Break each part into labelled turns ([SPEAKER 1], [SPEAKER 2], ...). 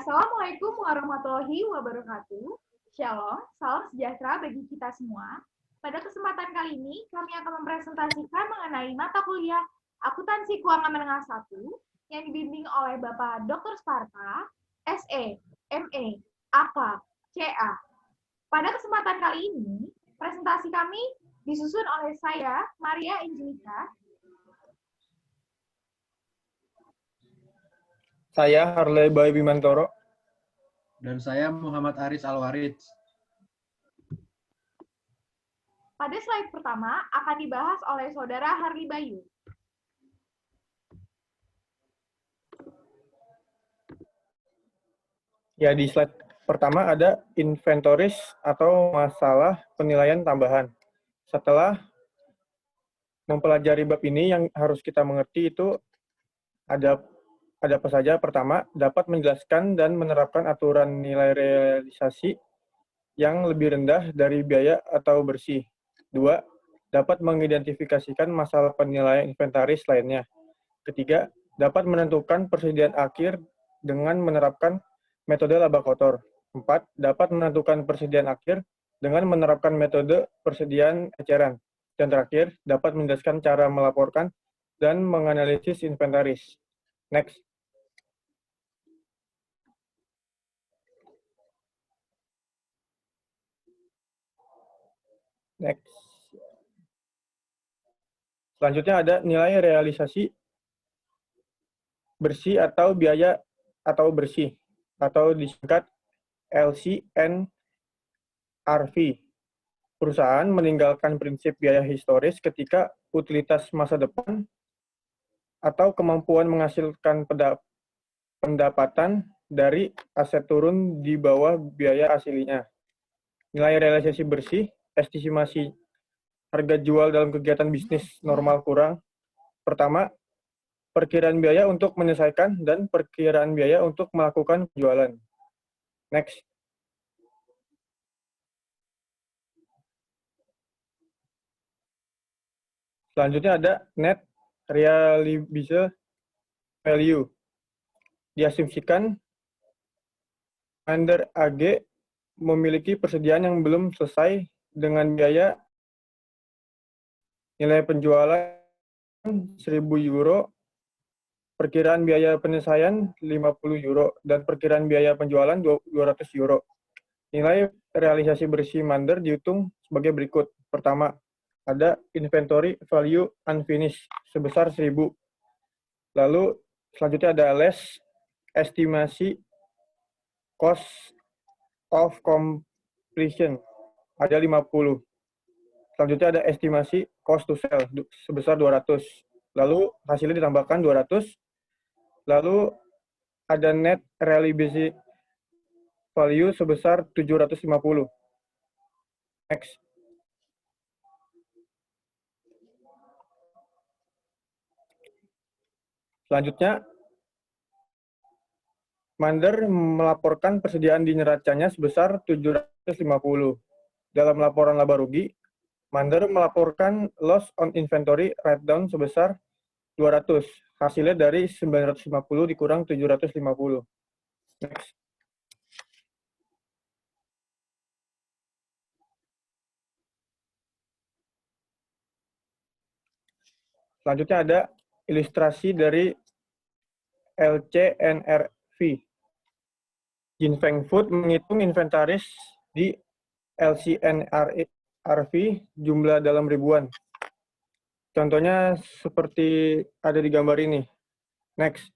[SPEAKER 1] Assalamualaikum warahmatullahi wabarakatuh. Shalom, salam sejahtera bagi kita semua. Pada kesempatan kali ini, kami akan mempresentasikan mengenai mata kuliah Akuntansi Keuangan Menengah 1 yang dibimbing oleh Bapak Dr. Sparta, SE, ME, AK, CA. Pada kesempatan kali ini, presentasi kami disusun oleh saya, Maria Angelika.
[SPEAKER 2] Saya Harley Bayi Bimantoro.
[SPEAKER 3] Dan saya Muhammad Aris Alwarid.
[SPEAKER 1] Pada slide pertama akan dibahas oleh Saudara Harley Bayu.
[SPEAKER 2] Ya, di slide pertama ada inventoris atau masalah penilaian tambahan. Setelah mempelajari bab ini, yang harus kita mengerti itu ada apa saja. Pertama, dapat menjelaskan dan menerapkan aturan nilai realisasi yang lebih rendah dari biaya atau bersih. Dua, dapat mengidentifikasikan masalah penilaian inventaris lainnya. Ketiga, dapat menentukan persediaan akhir dengan menerapkan metode laba kotor. 4, dapat menentukan persediaan akhir dengan menerapkan metode persediaan eceran. Dan terakhir, dapat menjelaskan cara melaporkan dan menganalisis inventaris. Next. Next. Selanjutnya ada nilai realisasi bersih atau biaya atau bersih, atau disingkat LCNRV. Perusahaan meninggalkan prinsip biaya historis ketika utilitas masa depan atau kemampuan menghasilkan pendapatan dari aset turun di bawah biaya aslinya. Nilai realisasi bersih, estimasi harga jual dalam kegiatan bisnis normal kurang. Pertama, perkiraan biaya untuk menyelesaikan dan perkiraan biaya untuk melakukan penjualan. Next. Selanjutnya ada net realizable value. Diasumsikan under AG memiliki persediaan yang belum selesai dengan biaya nilai penjualan 1.000 euro, perkiraan biaya penyelesaian 50 euro, dan perkiraan biaya penjualan 200 euro. Nilai realisasi bersih Mander dihitung sebagai berikut. Pertama, ada inventory value unfinished sebesar 1.000. Lalu selanjutnya ada less estimasi cost of completion, ada 50. Selanjutnya ada estimasi cost to sell sebesar 200. Lalu hasilnya ditambahkan 200. Lalu ada net realizable value sebesar 750. Next. Selanjutnya, Mander melaporkan persediaan di neracanya sebesar 750. Dalam laporan laba rugi, Mander melaporkan loss on inventory write-down sebesar 200. Hasilnya dari 950 dikurang 750. Next. Selanjutnya ada ilustrasi dari LCNRV. Jinfeng Food menghitung inventaris di LCNRV jumlah dalam ribuan. Contohnya seperti ada di gambar ini. Next.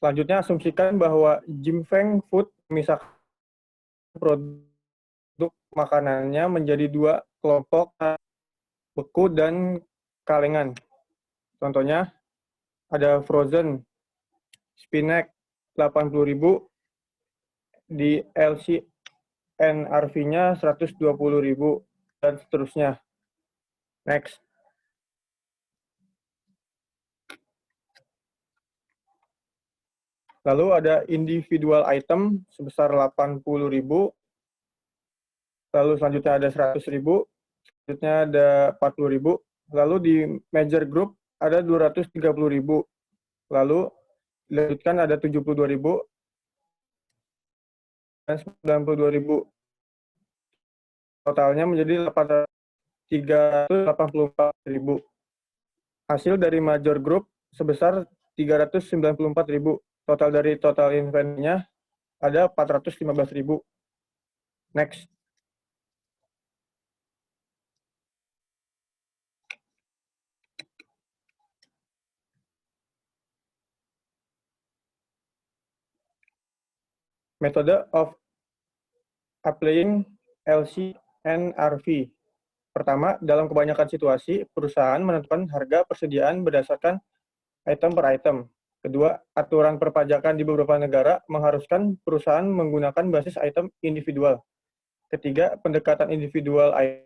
[SPEAKER 2] Selanjutnya asumsikan bahwa Jinfeng Food memisahkan produk makanannya menjadi dua kelompok, beku dan kalengan. Contohnya ada frozen spinach 80.000, di LCNRV-nya 120.000, dan seterusnya. Next. Lalu ada individual item sebesar 80.000. Lalu selanjutnya ada 100.000. Selanjutnya ada 40.000. Lalu di major group ada 230.000. Lalu dilanjutkan ada 72.000 dan 92.000. Totalnya menjadi 384.000. Hasil dari major group sebesar 394.000. Total dari total inventory-nya ada 415.000. Next. Metode of applying LCNRV. Pertama, dalam kebanyakan situasi, perusahaan menentukan harga persediaan berdasarkan item per item. Kedua, aturan perpajakan di beberapa negara mengharuskan perusahaan menggunakan basis item individual. Ketiga, pendekatan individual item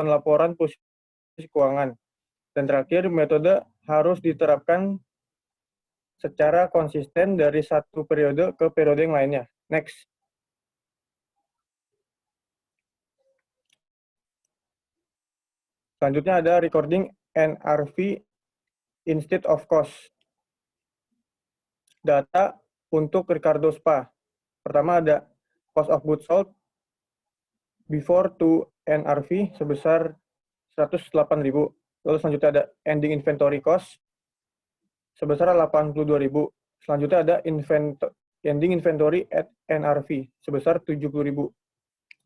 [SPEAKER 2] laporan posisi keuangan. Dan terakhir, metode harus diterapkan secara konsisten dari satu periode ke periode yang lainnya. Next. Selanjutnya ada recording NRV instead of cost. Data untuk Ricardo Spa. Pertama ada cost of goods sold before to NRV sebesar 108.000. Lalu selanjutnya ada ending inventory cost sebesar 82.000. Selanjutnya ada ending inventory at NRV sebesar 70.000.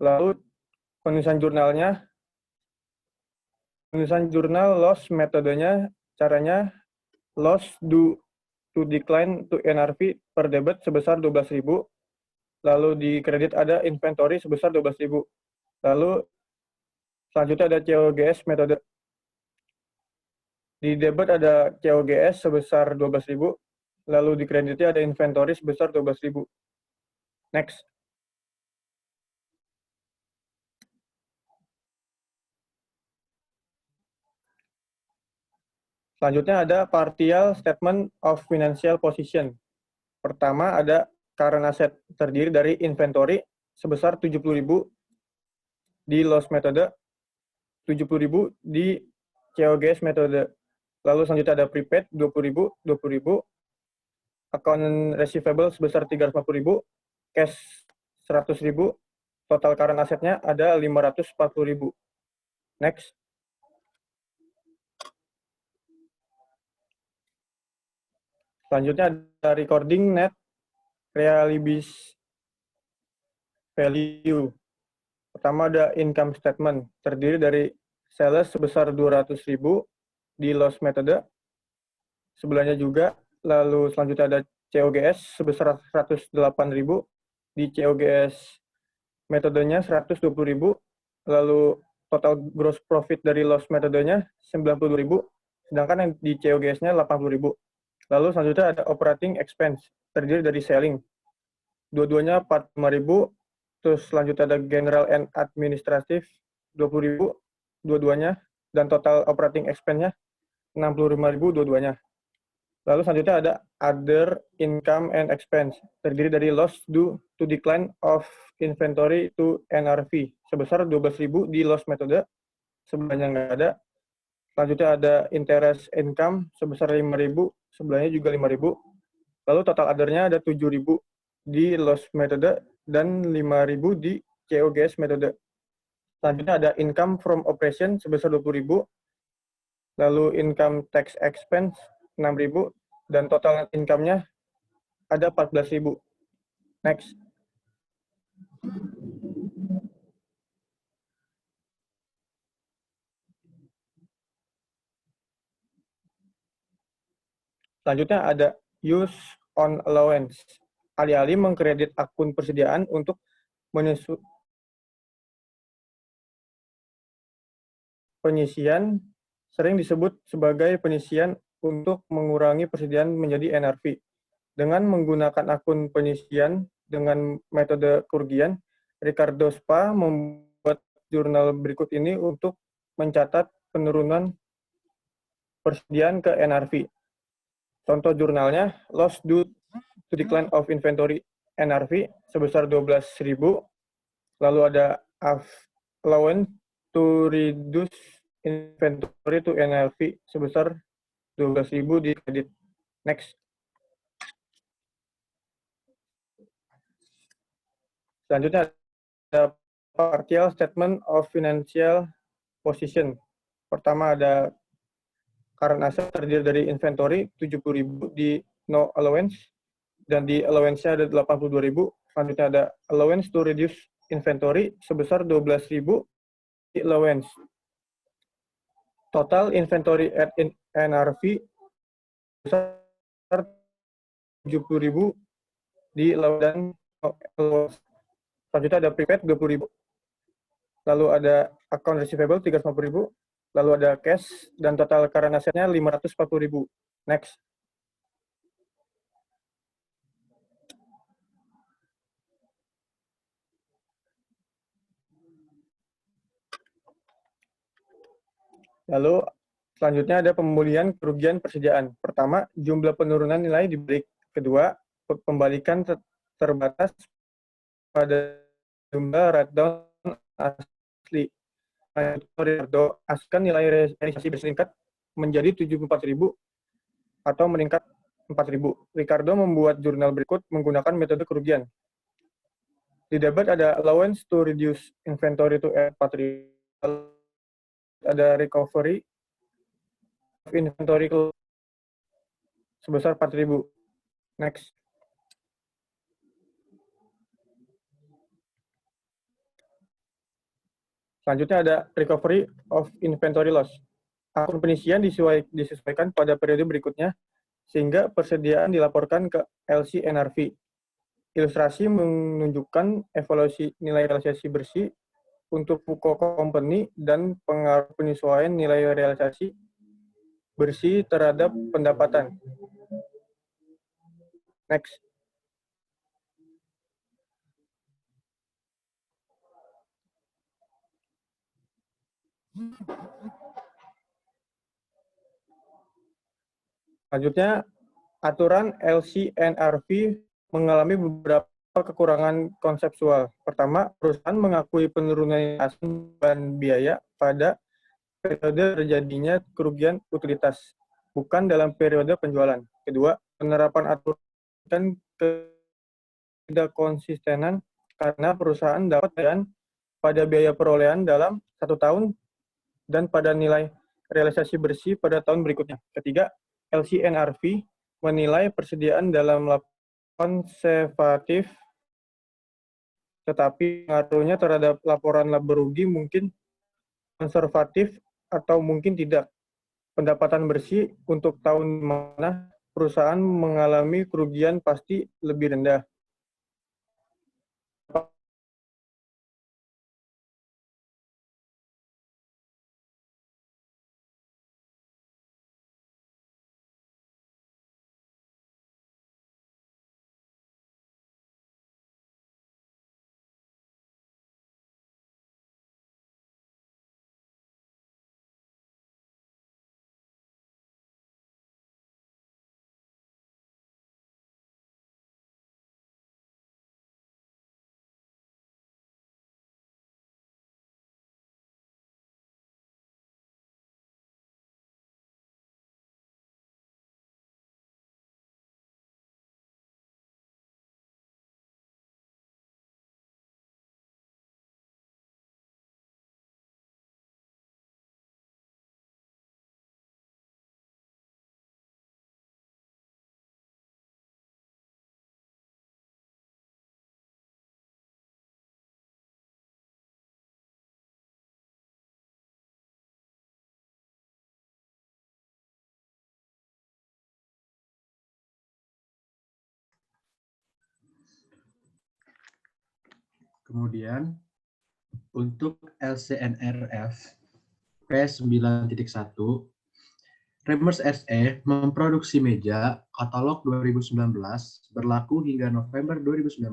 [SPEAKER 2] Lalu penulisan jurnal loss metodenya, caranya loss due to decline to NRV per debit sebesar 12.000. Lalu di kredit ada inventory sebesar 12.000. Lalu selanjutnya ada COGS metode. Di debit ada COGS sebesar 12.000. Lalu di kreditnya ada inventory sebesar 12.000. Next. Selanjutnya ada partial statement of financial position. Pertama ada current asset, terdiri dari inventory sebesar 70.000 di loss metode, 70.000 di COGS metode. Lalu selanjutnya ada prepaid 20.000, account receivable sebesar 350.000, cash 100.000, total current assetnya ada 540.000. Next. Selanjutnya ada recording net realized value. Pertama ada income statement, terdiri dari sales sebesar 200.000 di loss metode, sebelahnya juga. Lalu selanjutnya ada COGS sebesar 108.000 di COGS metodenya 120.000. Lalu total gross profit dari loss metodenya 92.000, sedangkan yang di COGS-nya 80.000. Lalu selanjutnya ada operating expense, terdiri dari selling. Dua-duanya 45.000. Terus selanjutnya ada general and administrative 20.000 dua-duanya, dan total operating expense-nya 65.000 dua-duanya. Lalu selanjutnya ada other income and expense, terdiri dari loss due to decline of inventory to NRV sebesar 12.000 di loss metode, sebelahnya nggak ada. Selanjutnya ada interest income sebesar 5.000, sebelahnya juga 5.000. Lalu total other-nya ada 7.000 di loss metode dan 5.000 di COGS metode. Selanjutnya ada income from operation sebesar 20.000, lalu income tax expense 6.000, dan total income-nya ada 14.000. Next. Selanjutnya ada use on allowance. Alih-alih mengkredit akun persediaan untuk penyisian, sering disebut sebagai penyisian untuk mengurangi persediaan menjadi NRV. Dengan menggunakan akun penyisian dengan metode kerugian, Ricardo Spa membuat jurnal berikut ini untuk mencatat penurunan persediaan ke NRV. Contoh jurnalnya, loss due to decline of inventory NRV sebesar 12.000, lalu ada allowance to reduce inventory to NRV sebesar 12.000 di kredit. Next. Selanjutnya ada partial statement of financial position. Pertama ada current asset terdiri dari inventory 70.000 di no allowance dan di allowance-nya ada 82.000. Selanjutnya ada allowance to reduce inventory sebesar 12.000 di allowance. Total inventory at NRV sebesar 70.000 di allowance dan no allowance. Selanjutnya ada prepaid 20.000. Lalu ada account receivable 350.000. Lalu ada cash dan total current asset-nya 540.000. Next. Lalu selanjutnya ada pemulihan kerugian persediaan. Pertama, jumlah penurunan nilai di break. Kedua, pembalikan terbatas pada jumlah write-down asli. Ricardo askan nilai realisasi meningkat menjadi 74.000 atau meningkat 4.000. Ricardo membuat jurnal berikut menggunakan metode kerugian. Di debit ada allowance to reduce inventory to 4.000. Ada recovery of inventory sebesar 4.000. Next. Selanjutnya ada recovery of inventory loss. Akun penyisian disesuaikan pada periode berikutnya sehingga persediaan dilaporkan ke LC/NRV. Ilustrasi menunjukkan evaluasi nilai realisasi bersih untuk Fuko Company dan pengaruh penyesuaian nilai realisasi bersih terhadap pendapatan. Next. Selanjutnya, aturan LC/NRV mengalami beberapa kekurangan konseptual. Pertama, perusahaan mengakui penurunan beban biaya pada periode terjadinya kerugian utilitas, bukan dalam periode penjualan. Kedua, penerapan aturan tidak konsistenan karena perusahaan dapat bayar pada biaya perolehan dalam 1 tahun dan pada nilai realisasi bersih pada tahun berikutnya. Ketiga, LC/NRV menilai persediaan dalam konservatif, tetapi pengaruhnya terhadap laporan laba rugi mungkin konservatif atau mungkin tidak. Pendapatan bersih untuk tahun mana perusahaan mengalami kerugian pasti lebih rendah.
[SPEAKER 3] Kemudian untuk LCNRF P9.1, Remers SE memproduksi meja katalog 2019 berlaku hingga November 2019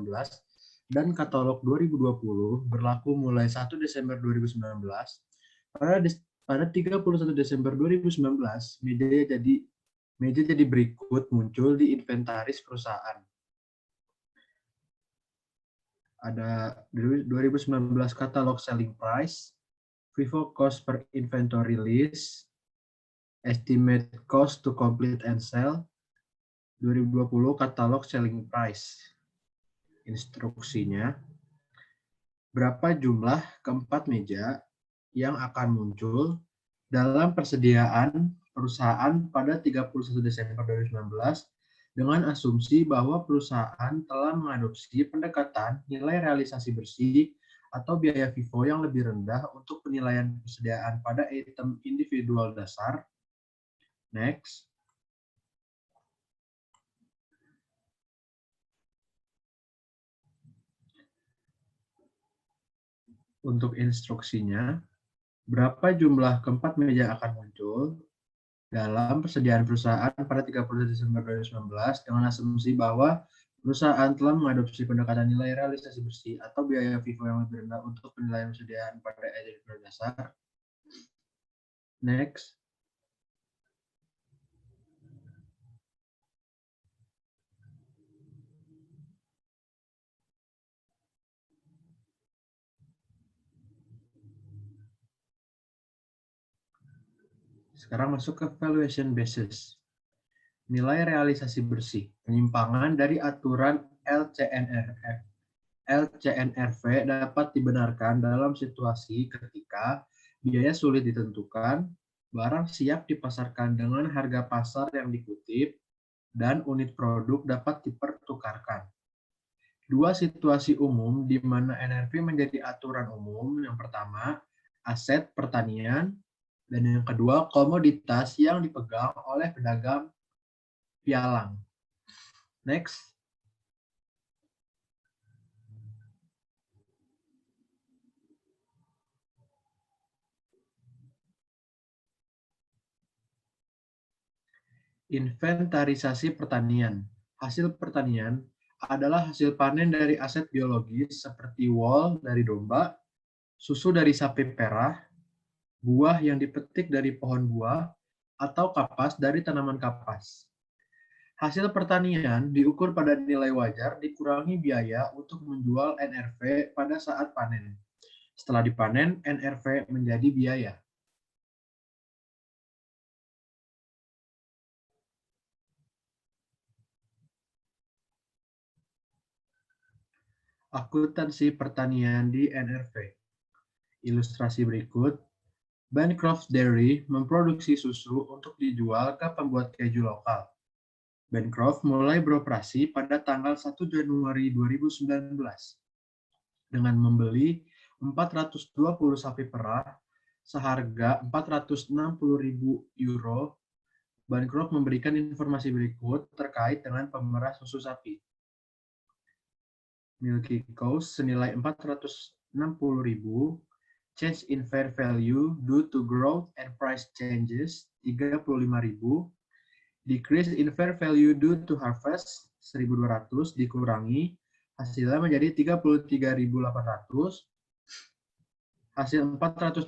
[SPEAKER 3] dan katalog 2020 berlaku mulai 1 Desember 2019. Pada 31 Desember 2019, meja jadi berikut muncul di inventaris perusahaan. Ada 2019 katalog selling price, FIFO cost per inventory list, estimate cost to complete and sell, 2020 katalog selling price. Instruksinya, berapa jumlah keempat meja yang akan muncul dalam persediaan perusahaan pada 31 Desember 2019 dengan asumsi bahwa perusahaan telah mengadopsi pendekatan nilai realisasi bersih atau biaya FIFO yang lebih rendah untuk penilaian persediaan pada item individual dasar. Next. Untuk instruksinya, berapa jumlah keempat meja akan muncul dalam persediaan perusahaan pada 31 Desember 2019 dengan asumsi bahwa perusahaan telah mengadopsi pendekatan nilai realisasi bersih atau biaya FIFO yang lebih rendah untuk penilaian persediaan pada item dasar. Next. Sekarang masuk ke valuation basis. Nilai realisasi bersih, penyimpangan dari aturan LCNRV dapat dibenarkan dalam situasi ketika biaya sulit ditentukan, barang siap dipasarkan dengan harga pasar yang dikutip, dan unit produk dapat dipertukarkan. Dua situasi umum di mana NRV menjadi aturan umum. Yang pertama, aset pertanian, dan yang kedua, komoditas yang dipegang oleh pedagang pialang. Next. Inventarisasi pertanian. Hasil pertanian adalah hasil panen dari aset biologis seperti wol dari domba, susu dari sapi perah, buah yang dipetik dari pohon buah, atau kapas dari tanaman kapas. Hasil pertanian diukur pada nilai wajar dikurangi biaya untuk menjual NRV pada saat panen. Setelah dipanen, NRV menjadi biaya. Akuntansi pertanian di NRV. Ilustrasi berikut. Bancroft Dairy memproduksi susu untuk dijual ke pembuat keju lokal. Bancroft mulai beroperasi pada tanggal 1 Januari 2019 dengan membeli 420 sapi perah seharga 460.000 euro. Bancroft memberikan informasi berikut terkait dengan pemerah susu sapi. Milky Cows senilai 460.000, change in fair value due to growth and price changes 35.000, decrease in fair value due to harvest 1.200 dikurangi, hasilnya menjadi 33.800, hasil 460.000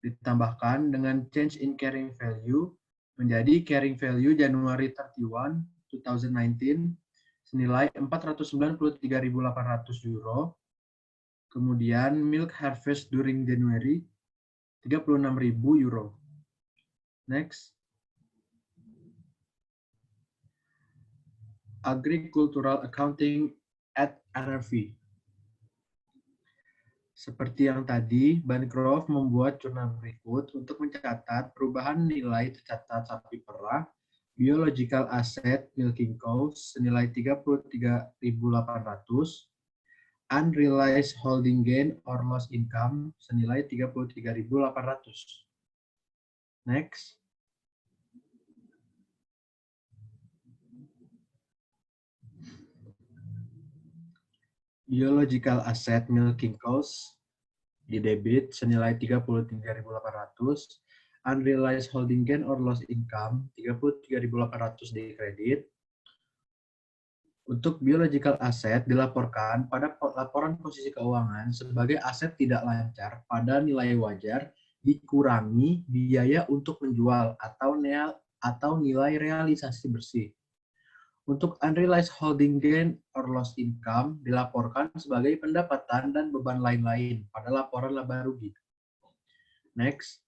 [SPEAKER 3] ditambahkan dengan change in carrying value menjadi carrying value Januari 31, 2019 senilai 493.800 euro. Kemudian milk harvest during January 36.000 euro. Next. Agricultural accounting at NRV. Seperti yang tadi, Bancroft membuat jurnal berikut untuk mencatat perubahan nilai tercatat sapi perah, biological asset milking cows senilai 33.800, unrealized holding gain or loss income senilai 33.800. Next. Biological asset milking cows di debit senilai 33.800, unrealized holding gain or loss income 33.800 di kredit. Untuk biological asset dilaporkan pada laporan posisi keuangan sebagai aset tidak lancar pada nilai wajar dikurangi biaya untuk menjual atau nilai realisasi bersih. Untuk unrealized holding gain or loss income dilaporkan sebagai pendapatan dan beban lain-lain pada laporan laba rugi. Next.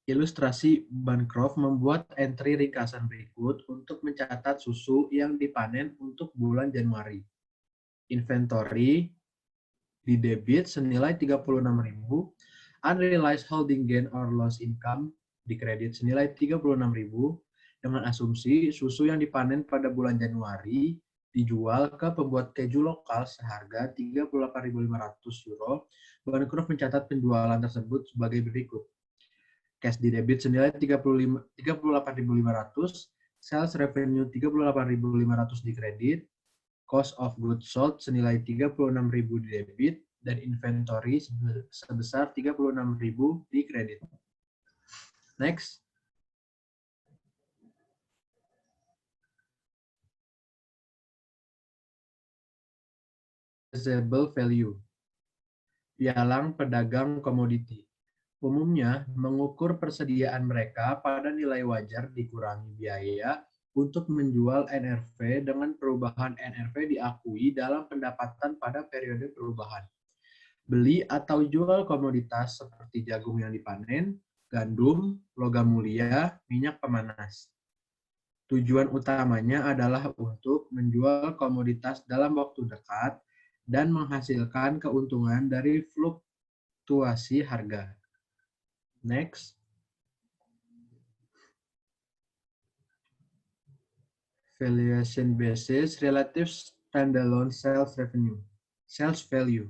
[SPEAKER 3] Ilustrasi Bancroft membuat entry ringkasan berikut untuk mencatat susu yang dipanen untuk bulan Januari. Inventory di debit senilai 36.000, unrealized holding gain or loss income di kredit senilai 36.000 dengan asumsi susu yang dipanen pada bulan Januari dijual ke pembuat keju lokal seharga 38.500 euro. Bancroft mencatat penjualan tersebut sebagai berikut. Cash di debit senilai 38.500, sales revenue 38.500 di kredit, cost of goods sold senilai 36.000 di debit, dan inventory sebesar 36.000 di kredit. Next. Realizable value. Pialang pedagang komoditi. Umumnya, mengukur persediaan mereka pada nilai wajar dikurangi biaya untuk menjual NRV dengan perubahan NRV diakui dalam pendapatan pada periode perubahan. Beli atau jual komoditas seperti jagung yang dipanen, gandum, logam mulia, minyak pemanas. Tujuan utamanya adalah untuk menjual komoditas dalam waktu dekat dan menghasilkan keuntungan dari fluktuasi harga. Next. Valuation basis relative standalone sales revenue. Sales value.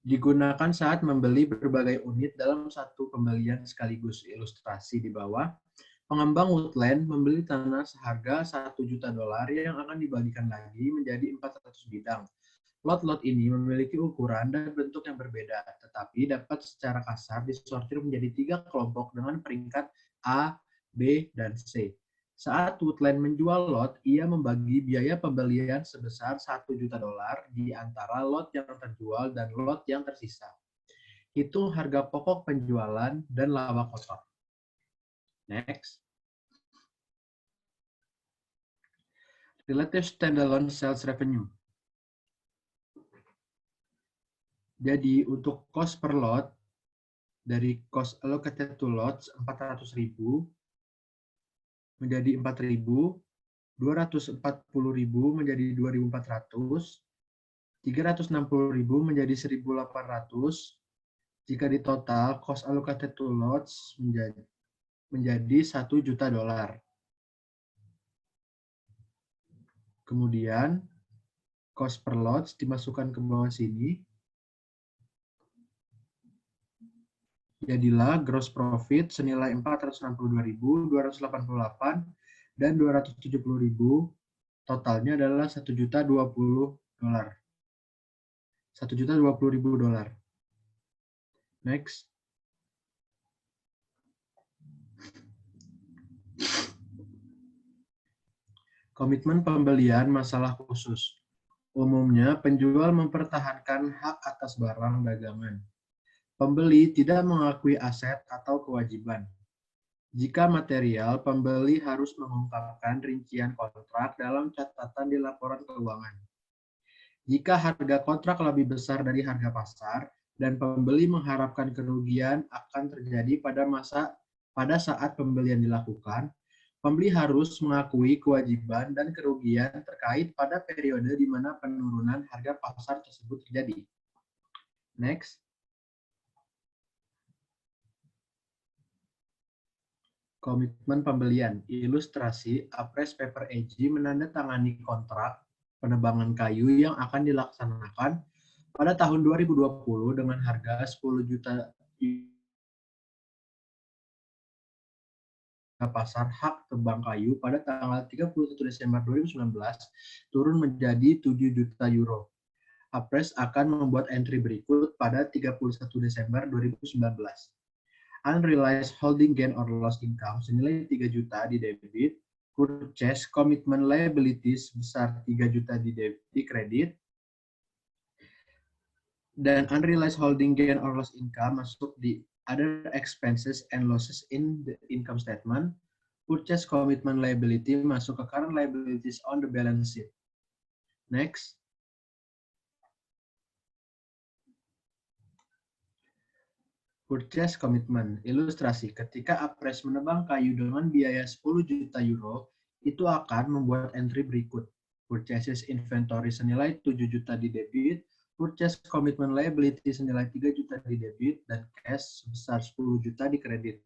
[SPEAKER 3] Digunakan saat membeli berbagai unit dalam satu pembelian sekaligus. Ilustrasi di bawah. Pengembang Woodland membeli tanah seharga $1 juta yang akan dibagikan lagi menjadi 400 bidang. Lot-lot ini memiliki ukuran dan bentuk yang berbeda, tetapi dapat secara kasar disortir menjadi 3 kelompok dengan peringkat A, B, dan C. Saat Woodland menjual lot, ia membagi biaya pembelian sebesar $1 juta di antara lot yang terjual dan lot yang tersisa. Hitung harga pokok penjualan dan laba kotor. Next. Relative standalone sales revenue. Jadi untuk cost per lot, dari cost allocated to lots 400.000 menjadi 4.000, 240.000 menjadi 2.400, 360.000 menjadi 1.800. Jika di total, cost allocated to lots menjadi $1 juta. Kemudian, cost per lots dimasukkan ke bawah sini. Jadilah gross profit senilai 462.288 dan 270.000, totalnya adalah $1.020.000. $1.020.000. Next. Komitmen pembelian masalah khusus. Umumnya, penjual mempertahankan hak atas barang dagangan. Pembeli tidak mengakui aset atau kewajiban. Jika material, pembeli harus mengungkapkan rincian kontrak dalam catatan di laporan keuangan. Jika harga kontrak lebih besar dari harga pasar dan pembeli mengharapkan kerugian akan terjadi pada saat pembelian dilakukan, pembeli harus mengakui kewajiban dan kerugian terkait pada periode di mana penurunan harga pasar tersebut terjadi. Next. Komitmen pembelian. Ilustrasi, Appraise Paper AG menandatangani kontrak penebangan kayu yang akan dilaksanakan pada tahun 2020 dengan harga 10 juta pasar hak tebang kayu pada tanggal 31 Desember 2019 turun menjadi 7 juta euro. Appraise akan membuat entry berikut pada 31 Desember 2019. Unrealized holding gain or loss income senilai 3 juta di debit, purchase commitment liabilities sebesar 3 juta di kredit, dan unrealized holding gain or loss income masuk di other expenses and losses in the income statement. Purchase commitment liability masuk ke current liabilities on the balance sheet. Next. Purchase commitment. Ilustrasi, ketika Apres menebang kayu dengan biaya 10 juta euro, itu akan membuat entry berikut. Purchases inventory senilai 7 juta di debit, purchase commitment liability senilai 3 juta di debit, dan cash sebesar 10 juta di kredit.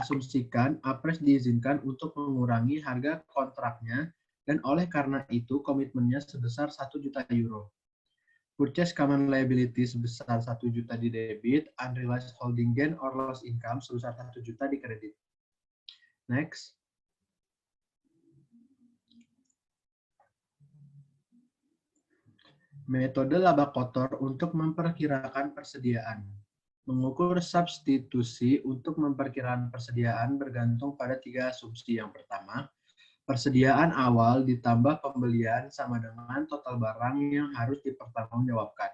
[SPEAKER 3] Asumsikan Apres diizinkan untuk mengurangi harga kontraknya, dan oleh karena itu komitmennya sebesar 1 juta euro. Purchase common liability sebesar 1 juta di debit, unrealized holding gain or loss income sebesar 1 juta di kredit. Next. Metode laba kotor untuk memperkirakan persediaan. Mengukur substitusi untuk memperkirakan persediaan bergantung pada 3 asumsi. Yang pertama, persediaan awal ditambah pembelian sama dengan total barang yang harus dipertanggungjawabkan.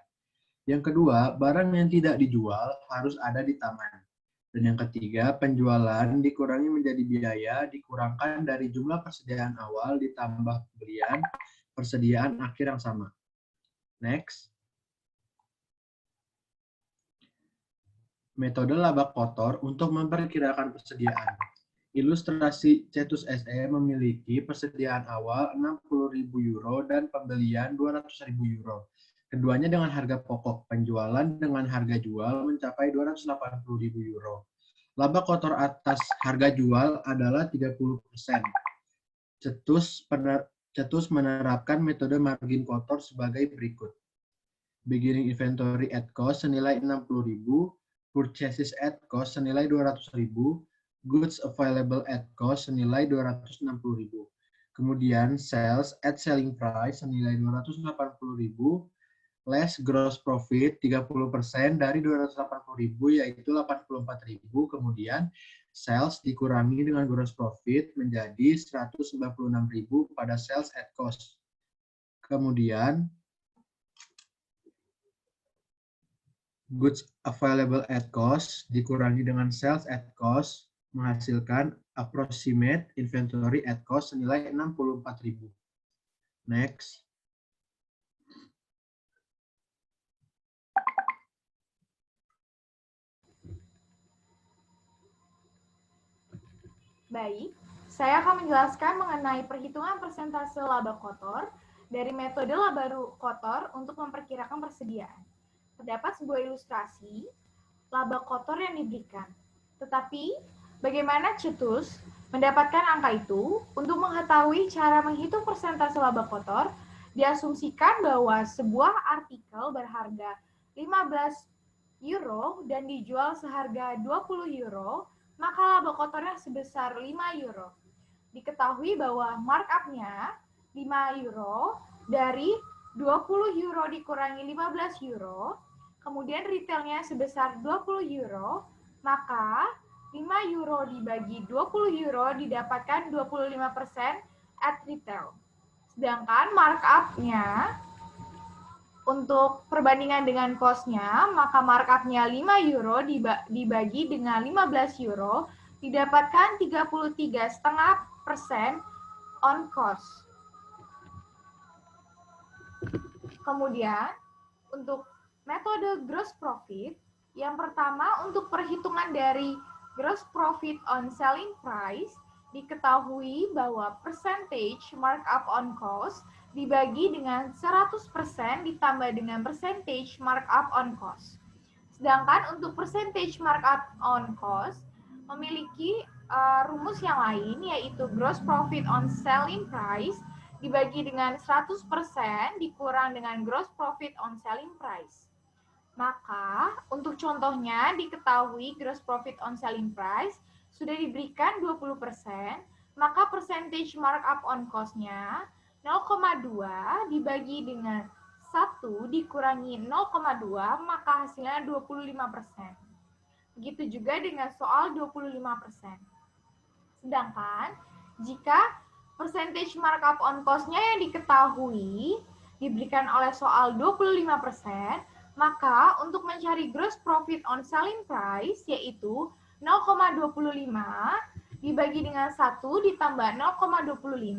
[SPEAKER 3] Yang kedua, barang yang tidak dijual harus ada di tangan. Dan yang ketiga, penjualan dikurangi menjadi biaya dikurangkan dari jumlah persediaan awal ditambah pembelian persediaan akhir yang sama. Next. Metode laba kotor untuk memperkirakan persediaan. Ilustrasi Cetus SE memiliki persediaan awal 60.000 euro dan pembelian 200.000 euro. Keduanya dengan harga pokok, penjualan dengan harga jual mencapai 280.000 euro. Laba kotor atas harga jual adalah 30%. Cetus menerapkan metode margin kotor sebagai berikut. Beginning inventory at cost senilai 60.000, purchases at cost senilai 200.000, goods available at cost senilai 260.000. Kemudian sales at selling price senilai 280.000, less gross profit 30% dari 280.000 yaitu 84.000. Kemudian sales dikurangi dengan gross profit menjadi 196.000 pada sales at cost. Kemudian goods available at cost dikurangi dengan sales at cost menghasilkan approximate inventory at cost senilai 64.000. Next.
[SPEAKER 1] Baik, saya akan menjelaskan mengenai perhitungan persentase laba kotor dari metode laba kotor untuk memperkirakan persediaan. Terdapat sebuah ilustrasi laba kotor yang diberikan. Tetapi, bagaimana Cetus mendapatkan angka itu? Untuk mengetahui cara menghitung persentase laba kotor, diasumsikan bahwa sebuah artikel berharga 15 euro dan dijual seharga 20 euro, maka laba kotornya sebesar 5 euro. Diketahui bahwa markup-nya 5 euro dari 20 euro dikurangi 15 euro, kemudian retailnya sebesar 20 euro, maka 5 euro dibagi 20 euro didapatkan 25% at retail. Sedangkan markup-nya untuk perbandingan dengan cost-nya, maka markup-nya 5 euro dibagi dengan 15 euro didapatkan 33,5% on cost. Kemudian, untuk metode gross profit, yang pertama untuk perhitungan dari gross profit on selling price, diketahui bahwa percentage markup on cost dibagi dengan 100% ditambah dengan percentage markup on cost. Sedangkan untuk percentage markup on cost memiliki rumus yang lain, yaitu gross profit on selling price dibagi dengan 100% dikurang dengan gross profit on selling price. Maka, untuk contohnya diketahui gross profit on selling price sudah diberikan 20%, maka percentage markup on cost-nya 0,2 dibagi dengan 1 dikurangi 0,2, maka hasilnya 25%. Begitu juga dengan soal 25%. Sedangkan, jika percentage markup on cost-nya yang diketahui diberikan oleh soal 25%, maka untuk mencari gross profit on selling price yaitu 0,25 dibagi dengan 1 ditambah 0,25,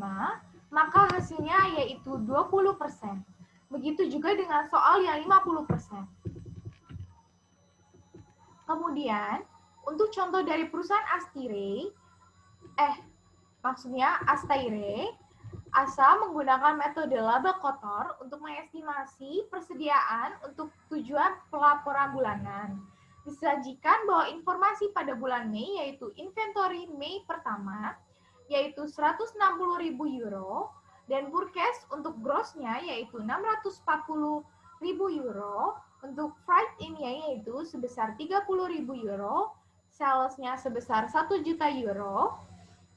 [SPEAKER 1] maka hasilnya yaitu 20%. Begitu juga dengan soal yang 50%. Kemudian, untuk contoh dari perusahaan Astaire, ASA menggunakan metode laba kotor untuk mengestimasi persediaan untuk tujuan pelaporan bulanan. Disajikan bahwa informasi pada bulan Mei, yaitu inventory Mei pertama, yaitu 160.000 euro, dan forecast untuk gross-nya, yaitu 640.000 euro, untuk freight-in-nya yaitu sebesar 30.000 euro, sales-nya sebesar 1 juta euro,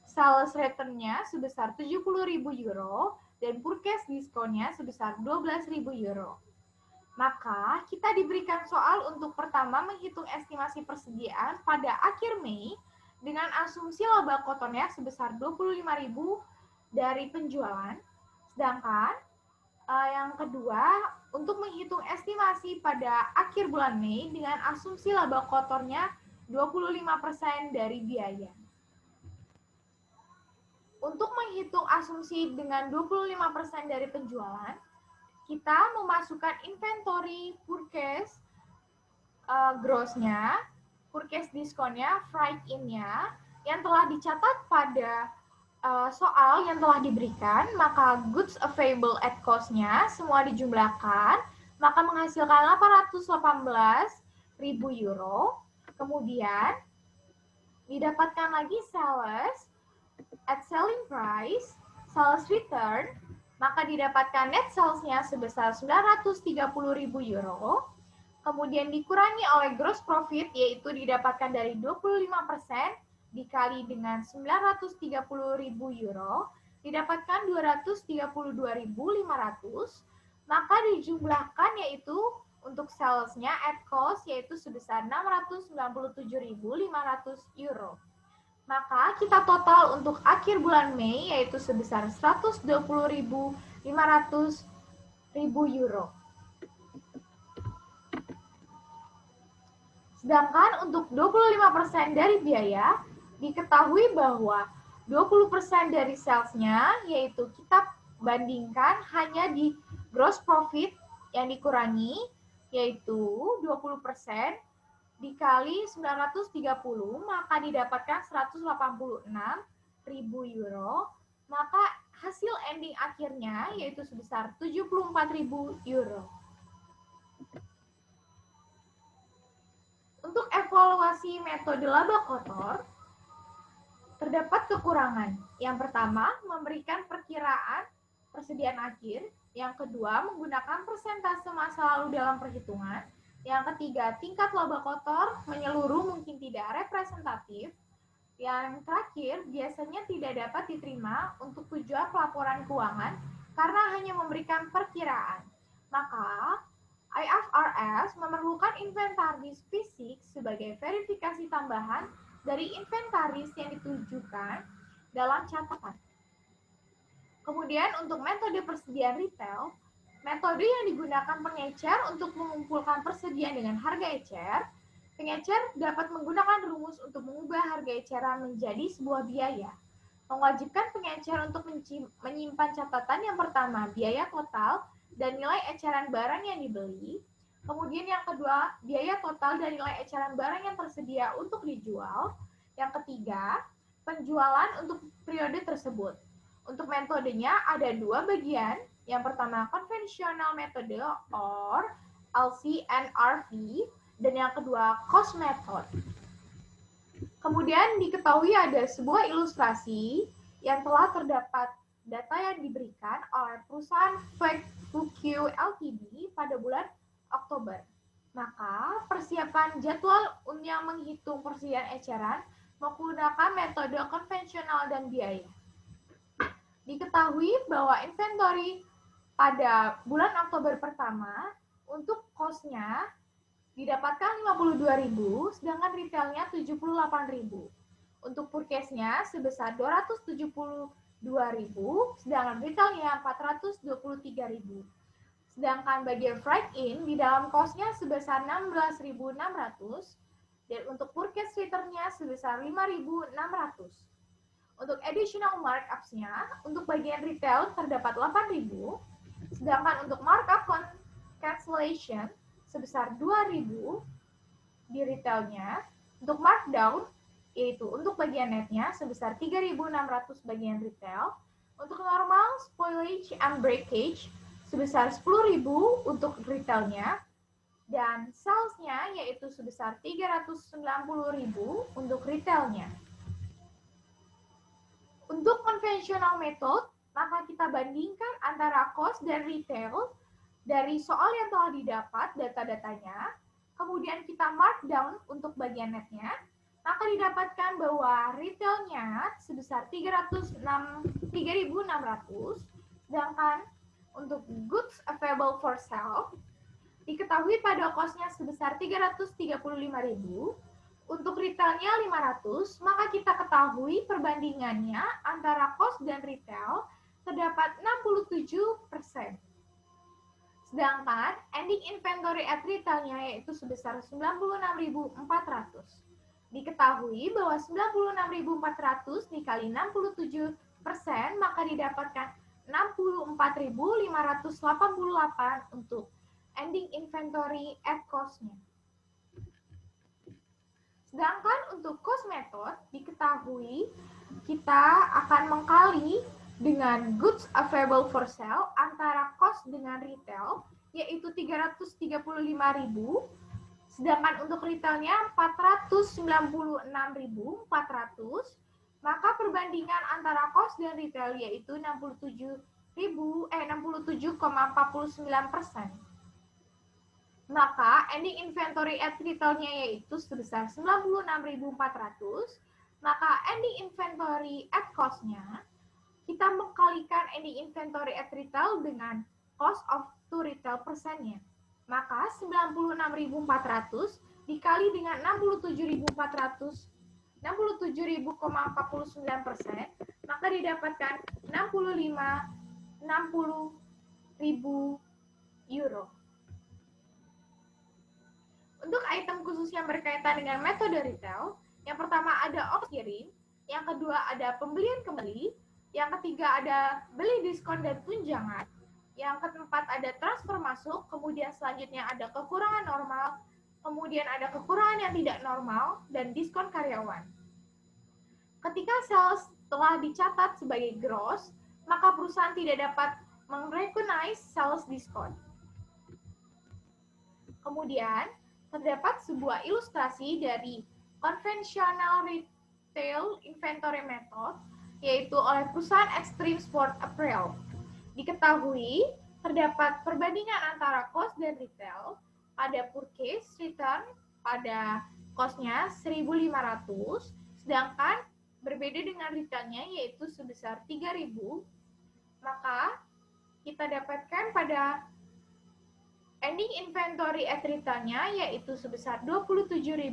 [SPEAKER 1] sales return-nya sebesar 70.000 euro, dan forecast diskon-nya sebesar 12.000 euro. Maka, kita diberikan soal untuk pertama menghitung estimasi persediaan pada akhir Mei dengan asumsi laba kotornya sebesar 25.000 dari penjualan. Sedangkan yang kedua, untuk menghitung estimasi pada akhir bulan Mei dengan asumsi laba kotornya 25% dari biaya. Untuk menghitung asumsi dengan 25% dari penjualan, kita memasukkan inventory purchase gross-nya, purchase diskonnya, freight in-nya, yang telah dicatat pada soal yang telah diberikan, maka goods available at cost-nya semua dijumlahkan, maka menghasilkan 818.000 euro. Kemudian didapatkan lagi sales at selling price, sales return, maka didapatkan net sales-nya sebesar 930.000 euro. Kemudian dikurangi oleh gross profit, yaitu didapatkan dari 25% dikali dengan 930.000 euro, didapatkan 232.500, maka dijumlahkan yaitu untuk sales-nya at cost yaitu sebesar 697.500 euro. Maka kita total untuk akhir bulan Mei yaitu sebesar 120.500 euro. Sedangkan untuk 25% dari biaya, diketahui bahwa 20% dari sales-nya, yaitu kita bandingkan hanya di gross profit yang dikurangi, yaitu 20% dikali 930, maka didapatkan 186.000 euro, maka hasil ending akhirnya yaitu sebesar 74.000 euro. Untuk evaluasi metode laba kotor, terdapat kekurangan. Yang pertama, memberikan perkiraan persediaan akhir. Yang kedua, menggunakan persentase masa lalu dalam perhitungan. Yang ketiga, tingkat laba kotor menyeluruh mungkin tidak representatif. Yang terakhir, biasanya tidak dapat diterima untuk tujuan pelaporan keuangan karena hanya memberikan perkiraan. Maka, IFRS memerlukan inventaris fisik sebagai verifikasi tambahan dari inventaris yang ditujukan dalam catatan. Kemudian untuk metode persediaan retail, metode yang digunakan pengecer untuk mengumpulkan persediaan dengan harga ecer, pengecer dapat menggunakan rumus untuk mengubah harga eceran menjadi sebuah biaya. Mewajibkan pengecer untuk menyimpan catatan yang pertama, biaya total dan nilai eceran barang yang dibeli. Kemudian yang kedua, biaya total dan nilai eceran barang yang tersedia untuk dijual. Yang ketiga, penjualan untuk periode tersebut. Untuk metodenya ada dua bagian. Yang pertama, konvensional metode or LC&RV, dan yang kedua, cost method. Kemudian diketahui ada sebuah ilustrasi yang telah terdapat data yang diberikan oleh perusahaan FQ Ltd pada bulan Oktober. Maka persiapan jadwal yang menghitung persediaan eceran menggunakan metode konvensional dan biaya. Diketahui bahwa inventory pada bulan Oktober pertama untuk cost-nya didapatkan 52.000, sedangkan retailnya 78.000. Untuk purchase-nya sebesar 272.000, sedangkan retailnya 423.000. Sedangkan bagian freight in di dalam cost-nya sebesar 16.600, dan untuk purchase return-nya sebesar 5.600. Untuk additional markups-nya, untuk bagian retail terdapat 8.000, sedangkan untuk markup cancellation sebesar 2.000, di retailnya. Untuk markdown, yaitu untuk bagian netnya sebesar 3.600 bagian retail. Untuk normal, spoilage and breakage sebesar 10.000 untuk retailnya. Dan sales-nya yaitu sebesar 390.000 untuk retailnya. Untuk conventional method, maka kita bandingkan antara cost dan retail dari soal yang telah didapat data-datanya, kemudian kita markdown untuk bagian netnya, maka didapatkan bahwa retailnya sebesar 3.600, sedangkan untuk goods available for sale, diketahui pada cost-nya sebesar 335.000, untuk retailnya 500, maka kita ketahui perbandingannya antara cost dan retail terdapat 67%. Sedangkan ending inventory at retailnya yaitu sebesar 96.400. Diketahui bahwa 96.400 dikali 67%, maka didapatkan 64.588 untuk ending inventory at cost-nya. Sedangkan untuk cost method diketahui kita akan mengkali dengan goods available for sale antara cost dengan retail, yaitu 335.000, sedangkan untuk retailnya 496.400, maka perbandingan antara cost dan retail yaitu 67,49%. Maka ending inventory at retailnya yaitu sebesar 96.400, maka ending inventory at cost-nya kita mengkalikan ending inventory at retail dengan cost of to retail persennya. Maka 96.400 dikali dengan 67.400, 67.000,49%, maka didapatkan 60.000 euro. Untuk item khusus yang berkaitan dengan metode retail, yang pertama ada ongkos kirim, yang kedua ada pembelian kembali, yang ketiga ada beli diskon dan tunjangan, yang keempat ada transfer masuk, kemudian selanjutnya ada kekurangan normal, kemudian ada kekurangan yang tidak normal, dan diskon karyawan. Ketika sales telah dicatat sebagai gross, maka perusahaan tidak dapat mengrecognize sales diskon. Kemudian, terdapat sebuah ilustrasi dari conventional retail inventory method, yaitu oleh perusahaan Extreme Sport Apparel. Diketahui, terdapat perbandingan antara cost dan retail pada purchase return pada cost-nya 1.500, sedangkan berbeda dengan retailnya yaitu sebesar 3.000, maka kita dapatkan pada ending inventory at retailnya yaitu sebesar 27.200,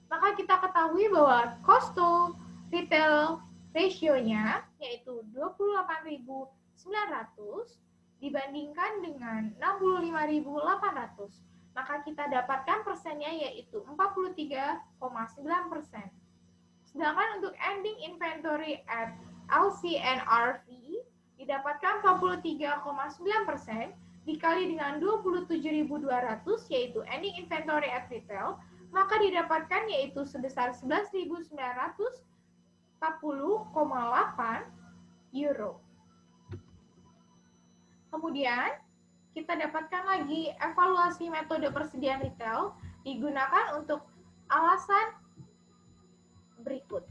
[SPEAKER 1] maka kita ketahui bahwa cost to retail ratio-nya yaitu 28.900 dibandingkan dengan 65.800, maka kita dapatkan persennya yaitu 43,9%. Sedangkan untuk ending inventory at LCNRV didapatkan 43,9% dikali dengan 27.200 yaitu ending inventory at retail, maka didapatkan yaitu sebesar 11.940,8 euro. Kemudian kita dapatkan lagi evaluasi metode persediaan retail digunakan untuk alasan berikut.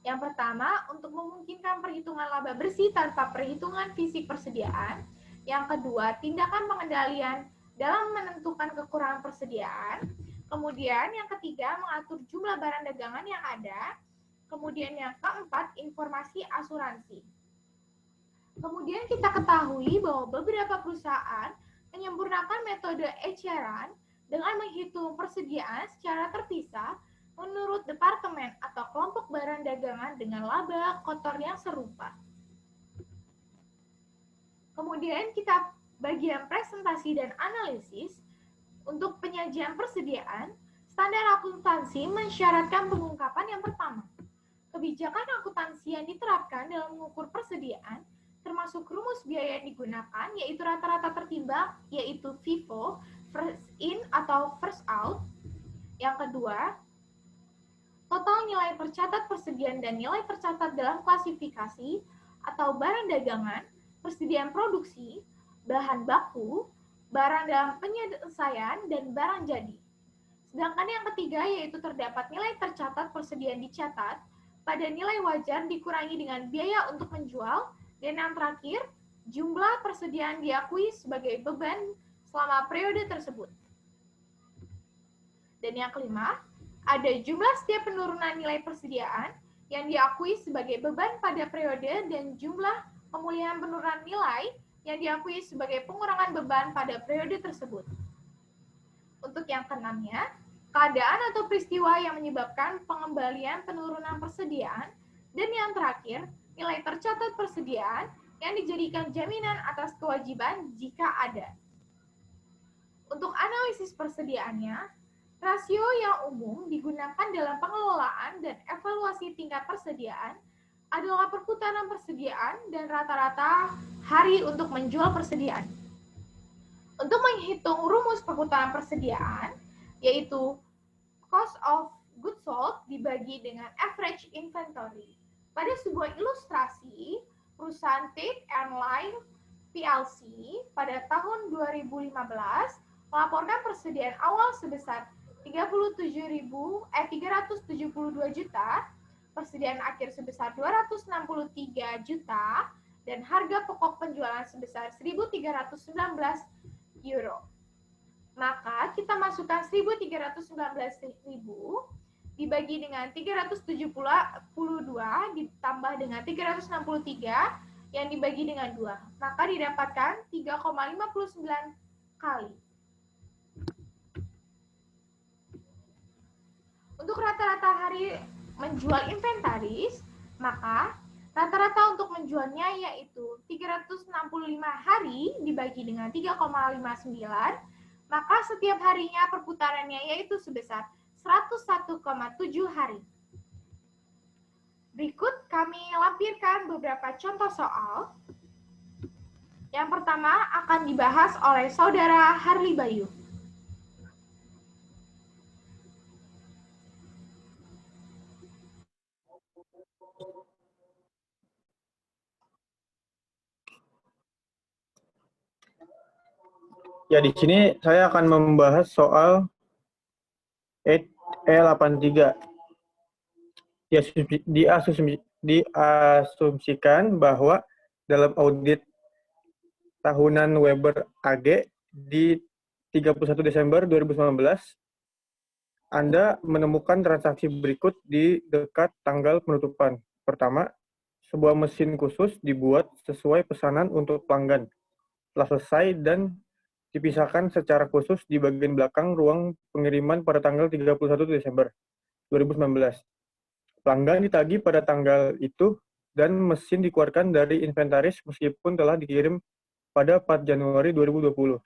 [SPEAKER 1] Yang pertama, untuk memungkinkan perhitungan laba bersih tanpa perhitungan fisik persediaan. Yang kedua, tindakan pengendalian dalam menentukan kekurangan persediaan. Kemudian yang ketiga, mengatur jumlah barang dagangan yang ada. Kemudian yang keempat, informasi asuransi. Kemudian kita ketahui bahwa beberapa perusahaan menyempurnakan metode eceran dengan menghitung persediaan secara terpisah menurut departemen atau kelompok barang dagangan dengan laba kotor yang serupa. Kemudian kita bagian presentasi dan analisis. Untuk penyajian persediaan, standar akuntansi mensyaratkan pengungkapan yang pertama. Kebijakan akuntansi yang diterapkan dalam mengukur persediaan termasuk rumus biaya yang digunakan, yaitu rata-rata tertimbang, yaitu FIFO, first in atau first out. Yang kedua, total nilai tercatat persediaan dan nilai tercatat dalam klasifikasi atau barang dagangan, persediaan produksi, bahan baku, barang dalam penyelesaian, dan barang jadi. Sedangkan yang ketiga yaitu terdapat nilai tercatat persediaan dicatat pada nilai wajar dikurangi dengan biaya untuk menjual, dan yang terakhir, jumlah persediaan diakui sebagai beban selama periode tersebut. Dan yang kelima, ada jumlah setiap penurunan nilai persediaan yang diakui sebagai beban pada periode dan jumlah pemulihan penurunan nilai yang diakui sebagai pengurangan beban pada periode tersebut. Untuk yang keenamnya, keadaan atau peristiwa yang menyebabkan pengembalian penurunan persediaan, dan yang terakhir, nilai tercatat persediaan yang dijadikan jaminan atas kewajiban jika ada. Untuk analisis persediaannya, rasio yang umum digunakan dalam pengelolaan dan evaluasi tingkat persediaan adalah perputaran persediaan dan rata-rata hari untuk menjual persediaan. Untuk menghitung rumus perputaran persediaan, yaitu cost of goods sold dibagi dengan average inventory. Pada sebuah ilustrasi, perusahaan Tate and Lyle PLC pada tahun 2015 melaporkan persediaan awal sebesar 372 juta, persediaan akhir sebesar 263 juta, dan harga pokok penjualan sebesar 1.319 euro. Maka kita masukkan 1.319.000 dibagi dengan 372 ditambah dengan 363 yang dibagi dengan 2. Maka didapatkan 3,59 kali. Untuk rata-rata hari menjual inventaris, maka rata-rata untuk menjualnya yaitu 365 hari dibagi dengan 3,59, maka setiap harinya perputarannya yaitu sebesar 101,7 hari. Berikut kami lampirkan beberapa contoh soal. Yang pertama akan dibahas oleh Saudara Harli Bayu.
[SPEAKER 2] Ya, di sini saya akan membahas soal E83. Diasumsikan bahwa dalam audit tahunan Weber AG di 31 Desember 2019, Anda menemukan transaksi berikut di dekat tanggal penutupan. Pertama, sebuah mesin khusus dibuat sesuai pesanan untuk pelanggan. Telah selesai dan dipisahkan secara khusus di bagian belakang ruang pengiriman pada tanggal 31 Desember 2019. Pelanggan ditagih pada tanggal itu dan mesin dikeluarkan dari inventaris meskipun telah dikirim pada 4 Januari 2020.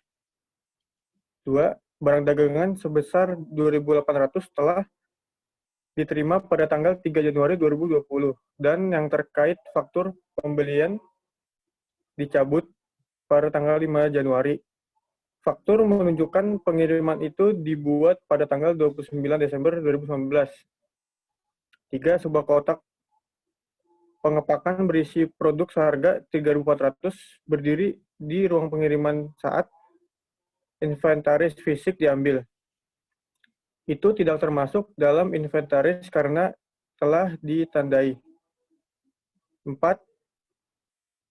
[SPEAKER 2] 2. Barang dagangan sebesar 2.800 telah diterima pada tanggal 3 Januari 2020 dan yang terkait faktur pembelian dicabut pada tanggal 5 Januari. Faktur menunjukkan pengiriman itu dibuat pada tanggal 29 Desember 2019. 3. Sebuah kotak pengepakan berisi produk seharga 3.400 berdiri di ruang pengiriman saat inventaris fisik diambil. Itu tidak termasuk dalam inventaris karena telah ditandai. 4.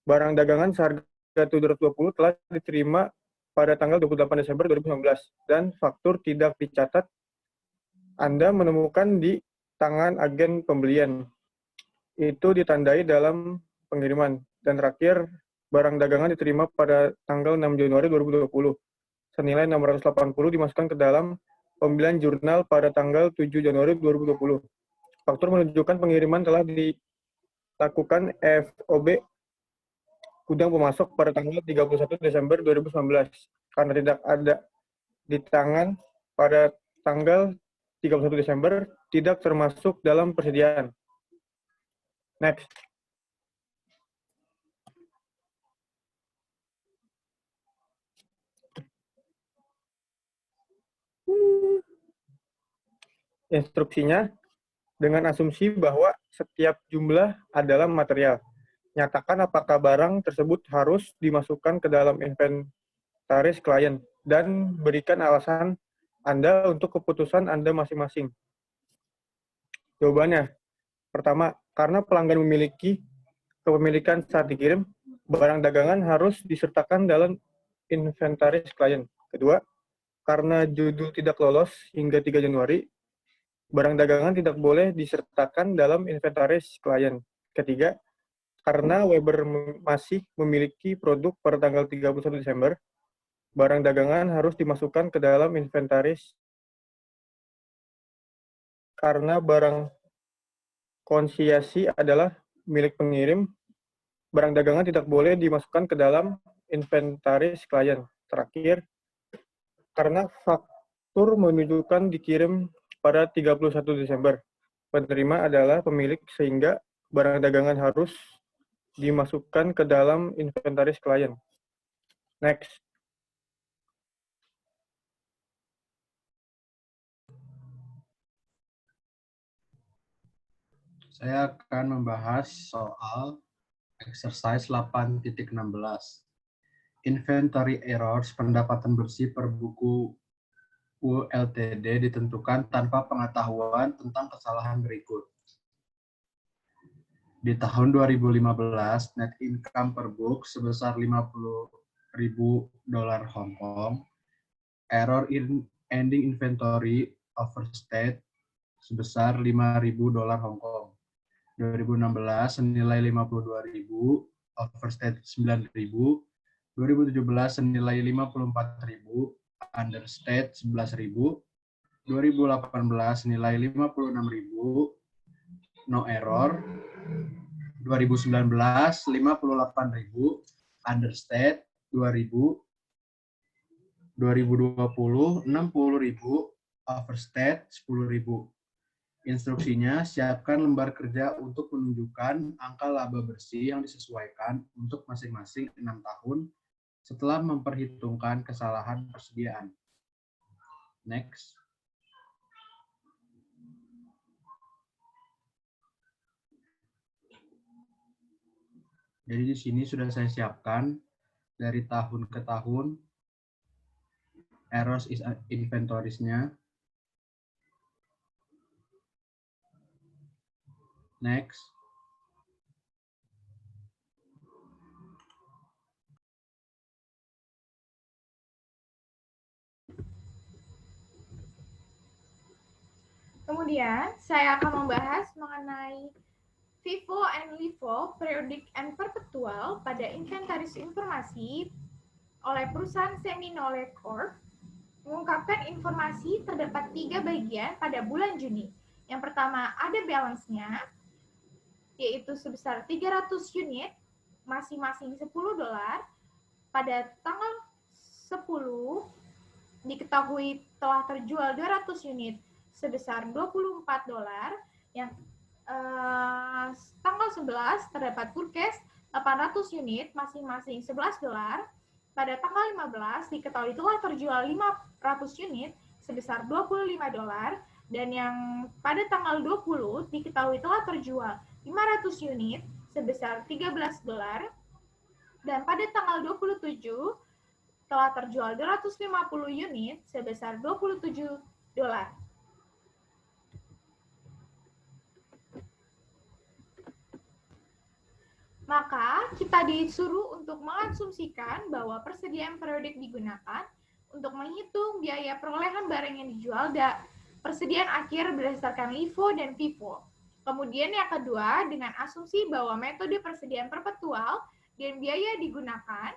[SPEAKER 2] Barang dagangan seharga 720 telah diterima pada tanggal 28 Desember 2019 dan faktur tidak dicatat. Anda menemukan di tangan agen pembelian. Itu ditandai dalam pengiriman. Dan terakhir, barang dagangan diterima pada tanggal 6 Januari 2020. Senilai 680 dimasukkan ke dalam pembelian jurnal pada tanggal 7 Januari 2020. Faktur menunjukkan pengiriman telah dilakukan FOB gudang pemasok pada tanggal 31 Desember 2019. Karena tidak ada di tangan pada tanggal 31 Desember, tidak termasuk dalam persediaan. Next. Instruksinya dengan asumsi bahwa setiap jumlah adalah material. Nyatakan apakah barang tersebut harus dimasukkan ke dalam inventaris klien dan berikan alasan Anda untuk keputusan Anda masing-masing. Jawabannya, pertama, karena pelanggan memiliki kepemilikan saat dikirim, barang dagangan harus disertakan dalam inventaris klien. Kedua, karena judul tidak lolos hingga 3 Januari, barang dagangan tidak boleh disertakan dalam inventaris klien. Ketiga, karena Weber masih memiliki produk per tanggal 31 Desember, barang dagangan harus dimasukkan ke dalam inventaris. Karena barang konsinyasi adalah milik pengirim, barang dagangan tidak boleh dimasukkan ke dalam inventaris klien. Terakhir, karena faktur menunjukkan dikirim pada 31 Desember, penerima adalah pemilik sehingga barang dagangan harus dimasukkan ke dalam inventaris klien. Next.
[SPEAKER 3] Saya akan membahas soal exercise 8.16. Inventory errors pendapatan bersih per buku ULTD ditentukan tanpa pengetahuan tentang kesalahan berikut. Di tahun 2015, net income per book sebesar $50.000 Hong Kong, error in ending inventory overstate sebesar $5.000 Hong Kong. 2016 senilai $52.000, overstate $9.000, 2017 senilai $54.000, understate $11.000, 2018 senilai $56.000, no error, 2019 $58.000, understate $2.000, 2020 $60.000, overstate $10.000. Instruksinya, siapkan lembar kerja untuk menunjukkan angka laba bersih yang disesuaikan untuk masing-masing 6 tahun setelah memperhitungkan kesalahan persediaan. Next. Jadi di sini sudah saya siapkan dari tahun ke tahun errors inventories-nya. Next.
[SPEAKER 1] Kemudian, saya akan membahas mengenai FIFO and LIFO, Periodic and Perpetual, pada inventaris informasi oleh perusahaan Seminole Corp. Mengungkapkan informasi terdapat 3 bagian pada bulan Juni. Yang pertama, ada balance-nya, yaitu sebesar 300 unit, masing-masing $10. Pada tanggal 10, diketahui telah terjual 200 unit sebesar $24, yang tanggal 11 terdapat purchase 800 unit masing-masing $11. Pada tanggal 15 diketahui telah terjual 500 unit sebesar $25, dan yang pada tanggal 20 diketahui telah terjual 500 unit sebesar $13, dan pada tanggal 27 telah terjual 250 unit sebesar $27. Maka kita disuruh untuk mengasumsikan bahwa persediaan periodik digunakan untuk menghitung biaya perolehan barang yang dijual dan persediaan akhir berdasarkan LIFO dan FIFO. Kemudian yang kedua, dengan asumsi bahwa metode persediaan perpetual dan biaya digunakan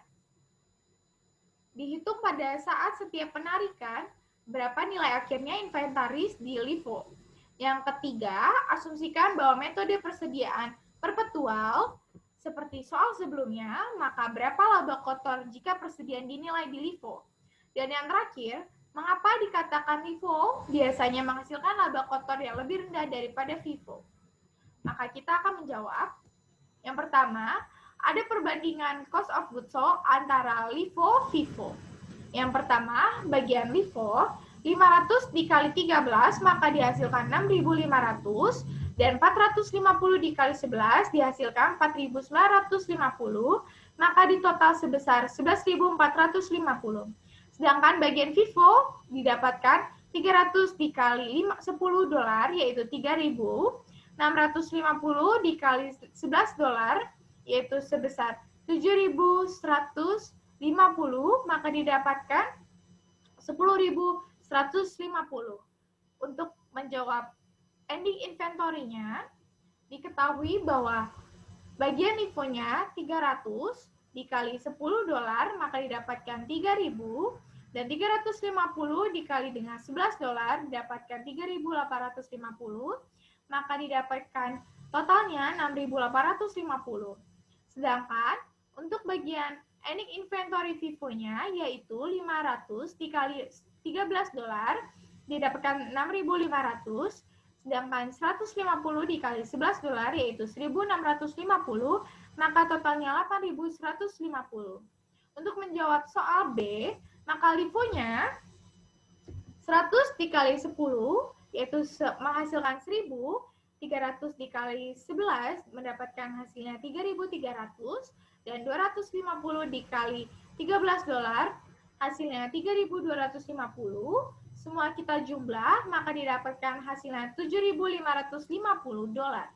[SPEAKER 1] dihitung pada saat setiap penarikan berapa nilai akhirnya inventaris di LIFO. Yang ketiga, asumsikan bahwa metode persediaan perpetual seperti soal sebelumnya, maka berapa laba kotor jika persediaan dinilai di LIFO. Dan yang terakhir, mengapa dikatakan LIFO biasanya menghasilkan laba kotor yang lebih rendah daripada FIFO? Maka kita akan menjawab. Yang pertama, ada perbandingan cost of goods sold antara LIFO, FIFO. Yang pertama, bagian LIFO, 500 dikali 13 maka dihasilkan 6.500 dan 450 dikali 11 dihasilkan 4.950 maka ditotal sebesar 11.450. Sedangkan bagian FIFO didapatkan 300 dikali 10 dolar yaitu 3.000, 650 dikali 11 dolar yaitu sebesar 7.150 maka didapatkan 10.150. Untuk menjawab ending inventory-nya, diketahui bahwa bagian FIFO-nya 300 dikali 10 dolar maka didapatkan 3.000 dan 350 dikali dengan 11 dolar didapatkan 3.850 maka didapatkan totalnya 6.850. Sedangkan untuk bagian ending inventory FIFO-nya yaitu 500 dikali 13 dolar didapatkan 6.500, sedangkan 150 dikali 11 dolar yaitu 1.650, maka totalnya 8.150. Untuk menjawab soal B, maka LIFO-nya 100 dikali 10 yaitu menghasilkan 1.000, 300 dikali 11 mendapatkan hasilnya 3.300, dan 250 dikali 13 dolar hasilnya 3.250. Semua kita jumlah, maka didapatkan hasilnya 7.550 dolar.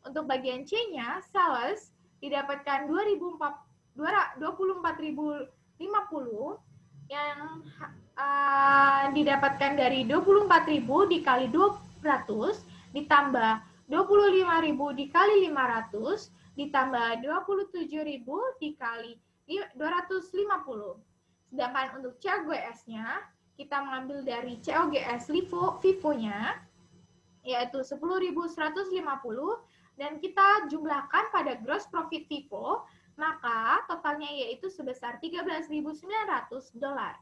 [SPEAKER 1] Untuk bagian C-nya, sales didapatkan 24.050 yang didapatkan dari 24.000 dikali 200 ditambah 25.000 dikali 500 ditambah 27.000 dikali 250. Sedangkan untuk COGS-nya, kita mengambil dari COGS FIFO-nya, yaitu 10.150, dan kita jumlahkan pada gross profit FIFO, maka totalnya yaitu sebesar 13.900 dolar.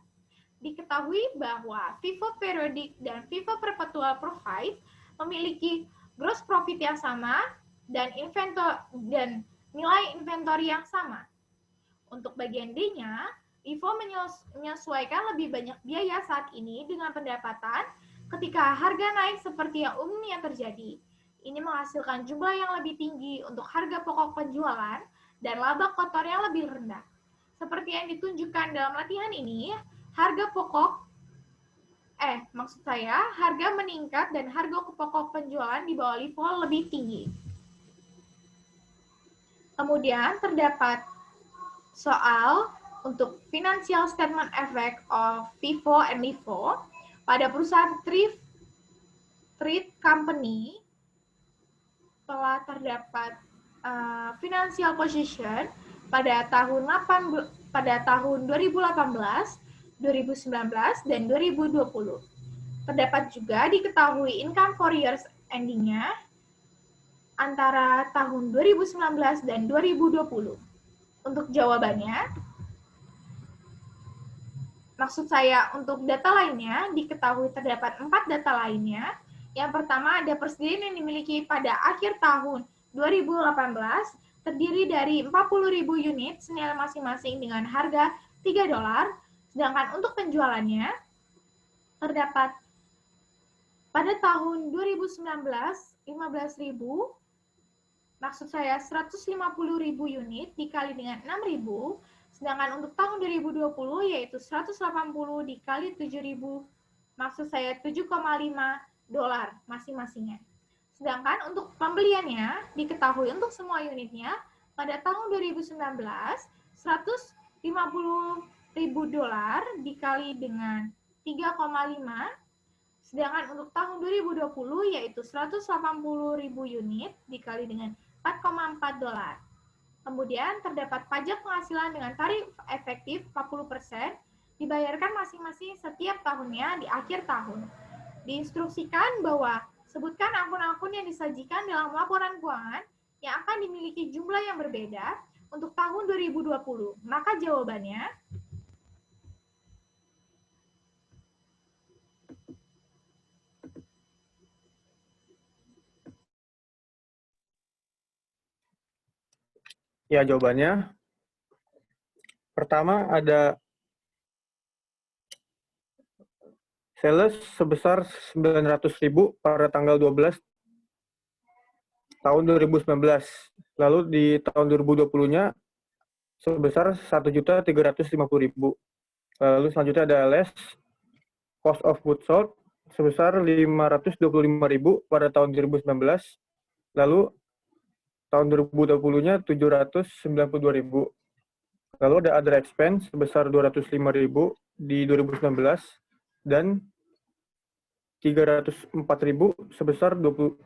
[SPEAKER 1] Diketahui bahwa FIFO periodik dan FIFO perpetual profit memiliki gross profit yang sama dan nilai inventory yang sama. Untuk bagian D-nya, FIFO menyesuaikan lebih banyak biaya saat ini dengan pendapatan ketika harga naik seperti yang umumnya terjadi. Ini menghasilkan jumlah yang lebih tinggi untuk harga pokok penjualan dan laba kotor yang lebih rendah. Seperti yang ditunjukkan dalam latihan ini, harga meningkat dan harga pokok penjualan di bawah LIFO lebih tinggi. Kemudian terdapat soal untuk financial statement effect of FIFO and LIFO pada perusahaan trade company telah terdapat financial position pada tahun 2018, 2019, dan 2020. Terdapat juga diketahui income for years ending-nya antara tahun 2019 dan 2020. Untuk jawabannya, maksud saya untuk data lainnya, diketahui terdapat 4 data lainnya. Yang pertama ada persediaan yang dimiliki pada akhir tahun 2018, terdiri dari 40.000 unit senilai masing-masing dengan harga 3 dolar, sedangkan untuk penjualannya terdapat pada tahun 2019 15.000, maksud saya 150.000 unit dikali dengan 6.000, sedangkan untuk tahun 2020 yaitu 180 dikali 7.000, maksud saya 7,5 dolar masing-masingnya. Sedangkan untuk pembeliannya diketahui untuk semua unitnya pada tahun 2019 150.000 dolar dikali dengan 3,5, sedangkan untuk tahun 2020 yaitu 180.000 unit dikali dengan 4,4 dolar. Kemudian terdapat pajak penghasilan dengan tarif efektif 40% dibayarkan masing-masing setiap tahunnya di akhir tahun. Diinstruksikan bahwa sebutkan akun-akun yang disajikan dalam laporan keuangan yang akan dimiliki jumlah yang berbeda untuk tahun 2020. Maka jawabannya
[SPEAKER 2] ya, jawabannya pertama ada Sales sebesar 900.000 pada tanggal 12 tahun 2019. Lalu di tahun 2020-nya sebesar 1.350.000. Lalu selanjutnya ada less cost of goods sold sebesar 525.000 pada tahun 2019. Lalu tahun 2020-nya 792.000. Lalu ada other expense sebesar 205.000 di 2019 dan 304.000 sebesar 20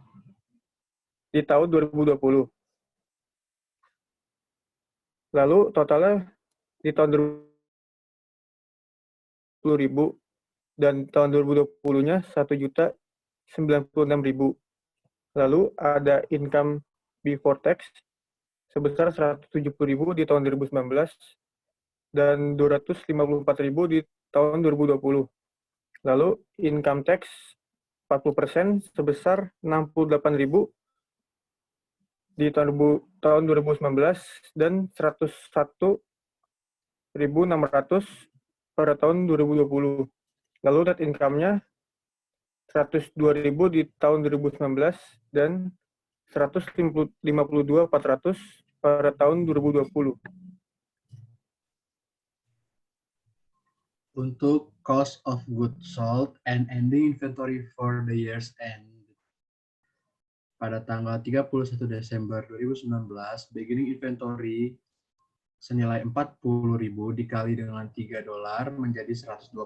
[SPEAKER 2] di tahun 2020. Lalu totalnya di tahun 2020 dan tahun 2020-nya 1.096.000. Lalu ada income before tax sebesar 170.000 di tahun 2019 dan 254.000 di tahun 2020. Lalu income tax 40% sebesar 68.000 di tahun 2019 dan 101.600 pada tahun 2020. Lalu net income-nya 102.000 di tahun 2019 dan 152.400 pada tahun 2020.
[SPEAKER 3] Untuk cost of goods sold and ending inventory for the year's end. Pada tanggal 31 Desember 2019, beginning inventory senilai 40.000 dikali dengan $3 menjadi 120.000.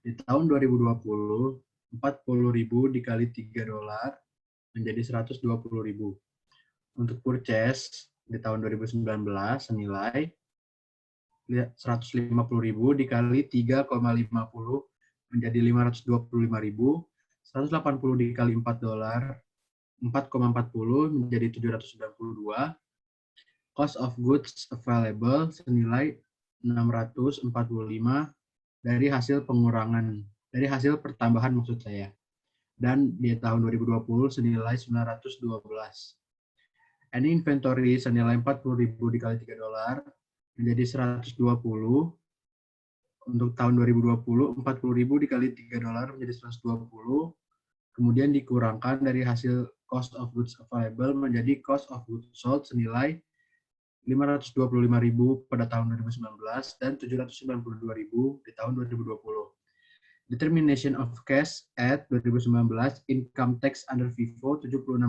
[SPEAKER 3] Di tahun 2020, 40.000 dikali $3 menjadi 120.000. Untuk purchase di tahun 2019 senilai 150.000 dikali 3,50 menjadi 525.000. 180 dikali $4, 4,40 menjadi 792. Cost of goods available senilai 645 dari hasil pengurangan, dari hasil pertambahan maksud saya. Dan di tahun 2020 senilai 912. Any inventory senilai 40.000 dikali $3 menjadi 120. Untuk tahun 2020, 40.000 dikali $3 menjadi 120. Kemudian dikurangkan dari hasil cost of goods available menjadi cost of goods sold senilai 525.000 pada tahun 2019 dan 792.000 di tahun 2020. Determination of cash at 2019, income tax under FIFO 76.000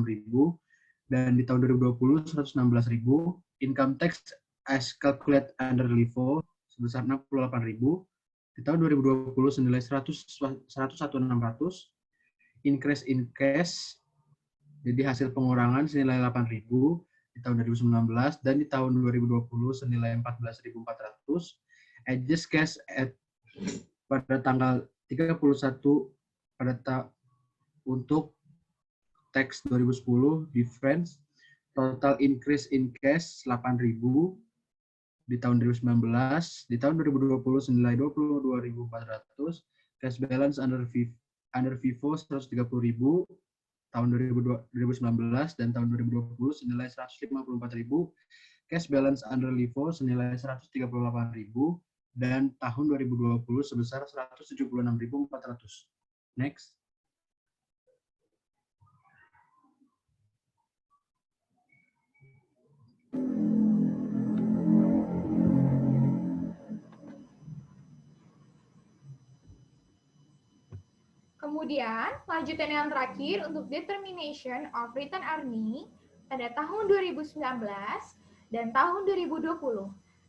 [SPEAKER 3] dan di tahun 2020 116.000, income tax as calculated under LIFO sebesar 68.000, di tahun 2020 senilai 101.600, increase in cash jadi hasil pengurangan senilai 8.000 di tahun 2019 dan di tahun 2020 senilai 14.400. Adjust cash at pada tanggal 31 untuk tax 2010 difference total increase in cash 8.000 di tahun 2019, di tahun 2020 senilai 22.400, cash balance under FIFO 130.000 tahun 2019 dan tahun 2020 senilai 154.000, cash balance under LIFO senilai 138.000 dan tahun 2020 sebesar 176.400. Next.
[SPEAKER 1] Kemudian, lanjutan yang terakhir untuk determination of return earning pada tahun 2019 dan tahun 2020.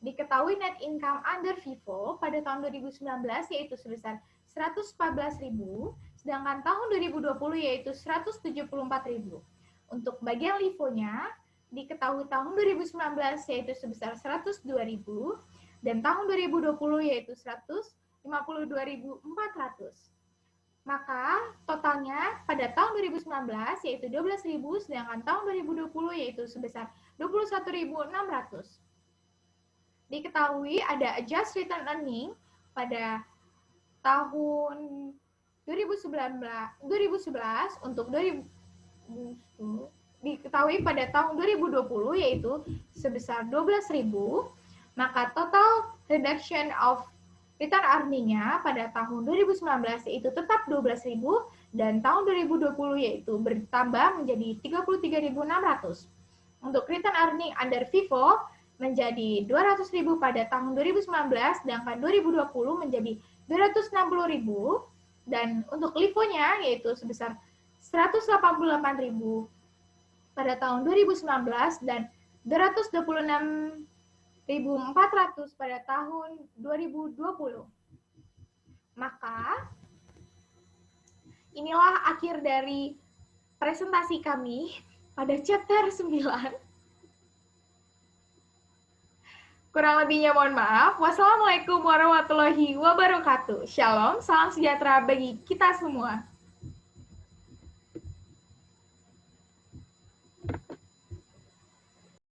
[SPEAKER 1] Diketahui net income under FIFO pada tahun 2019 yaitu sebesar 114.000, sedangkan tahun 2020 yaitu 174.000. Untuk bagian LIFO-nya, diketahui tahun 2019 yaitu sebesar 102.000 dan tahun 2020 yaitu 152.400. Maka totalnya pada tahun 2019 yaitu 12.000, sedangkan tahun 2020 yaitu sebesar 21.600. Diketahui ada adjust return earning pada tahun 2011 untuk diketahui pada tahun 2020 yaitu sebesar 12.000. Maka total reduction of Return earning-nya pada tahun 2019 yaitu tetap 12.000 dan tahun 2020 yaitu bertambah menjadi 33.600. Untuk return earning under FIFO menjadi 200.000 pada tahun 2019 sedangkan 2020 menjadi 260.000 dan untuk LIFO-nya yaitu sebesar 188.000 pada tahun 2019 dan 226.400 pada tahun 2020. Maka, inilah akhir dari presentasi kami pada chapter 9. Kurang lebihnya mohon maaf. Wassalamualaikum warahmatullahi wabarakatuh. Shalom, salam sejahtera bagi kita semua.